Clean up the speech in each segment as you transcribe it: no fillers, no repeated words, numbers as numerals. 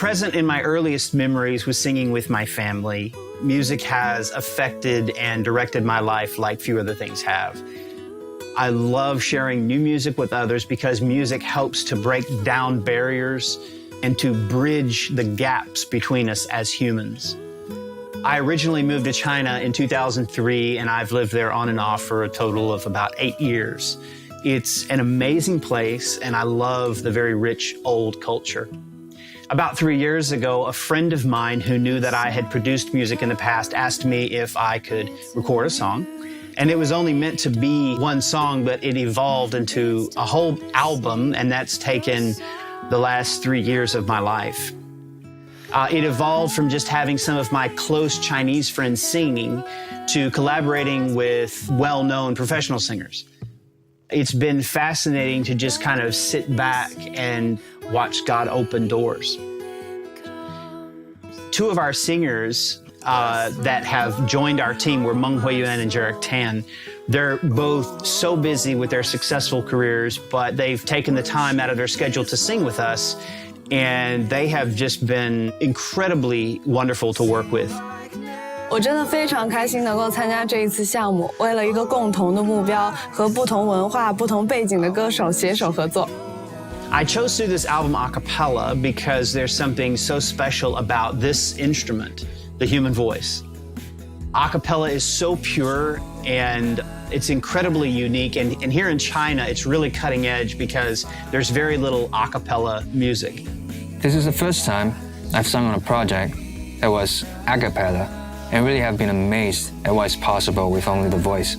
Present in my earliest memories was singing with my family. Music has affected and directed my life like few other things have. I love sharing new music with others because music helps to break down barriers and to bridge the gaps between us as humans. I originally moved to China in 2003, and I've lived there on and off for a total of about 8 years. It's an amazing place, and I love the very rich old culture. About 3 years ago, a friend of mine who knew that I had produced music in the past asked me if I could record a song. And it was only meant to be one song, but it evolved into a whole album, and that's taken the last 3 years of my life. It evolved from just having some of my close Chinese friends singing to collaborating with well-known professional singers. It's been fascinating to just kind of sit back and watch God open doors. Two of our singers that have joined our team were Meng Huiyuan and Jarek Tan. They're both so busy with their successful careers, but they've taken the time out of their schedule to sing with us, and they have just been incredibly wonderful to work with. 我真的非常开心能够参加这一次项目，为了一个共同的目标，和不同文化、不同背景的歌手携手合作。I chose to do this album a cappella because there's something so special about this instrument, the human voice. A cappella is so pure and it's incredibly unique. And here in China, it's really cutting edge because there's very little a cappella music. This is the first time I've sung on a project that was a cappella, and really have been amazed at what's possible with only the voice.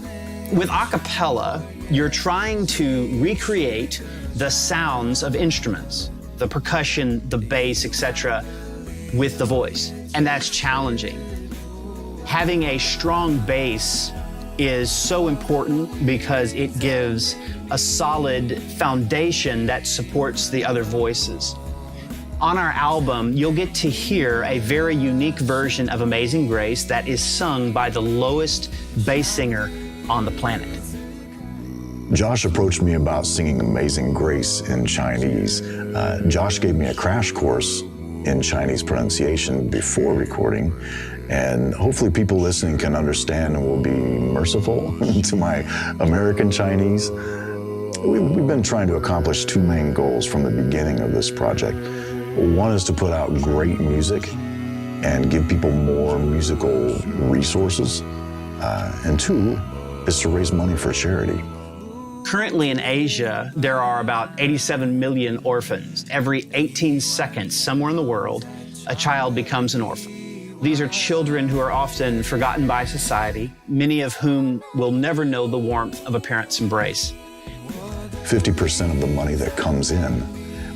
With a cappella, you're trying to recreate the sounds of instruments, the percussion, the bass, etc., with the voice, and that's challenging. Having a strong bass is so important because it gives a solid foundation that supports the other voices. On our album, you'll get to hear a very unique version of Amazing Grace that is sung by the lowest bass singer on the planet. Josh approached me about singing Amazing Grace in Chinese. Josh gave me a crash course in Chinese pronunciation before recording, and hopefully people listening can understand and will be merciful to my American Chinese. We've been trying to accomplish two main goals from the beginning of this project. One is to put out great music and give people more musical resources. And two is to raise money for charity. Currently in Asia, there are about 87 million orphans. Every 18 seconds, somewhere in the world, a child becomes an orphan. These are children who are often forgotten by society, many of whom will never know the warmth of a parent's embrace. 50% of the money that comes in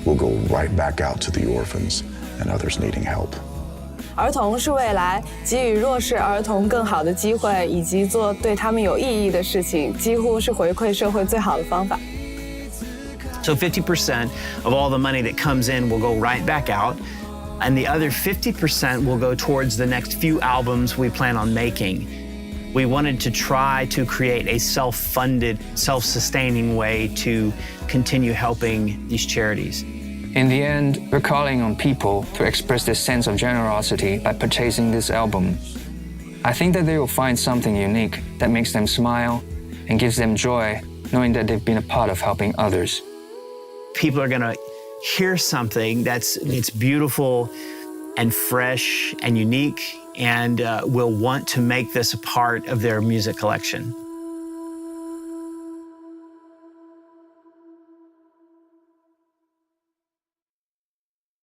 will go right back out to the orphans and others needing help. 儿童是未来，给予弱势儿童更好的机会，以及做对他们有意义的事情，几乎是回馈社会最好的方法。So 50% of all the money that comes in will go right back out, and the other 50% will go towards the next few albums we plan on making. We wanted to try to create a self-funded, self-sustaining way to continue helping these charities. In the end, we're calling on people to express this sense of generosity by purchasing this album. I think that they will find something unique that makes them smile and gives them joy, knowing that they've been a part of helping others. People are gonna hear something that's beautiful and fresh and unique, and will want to make this a part of their music collection.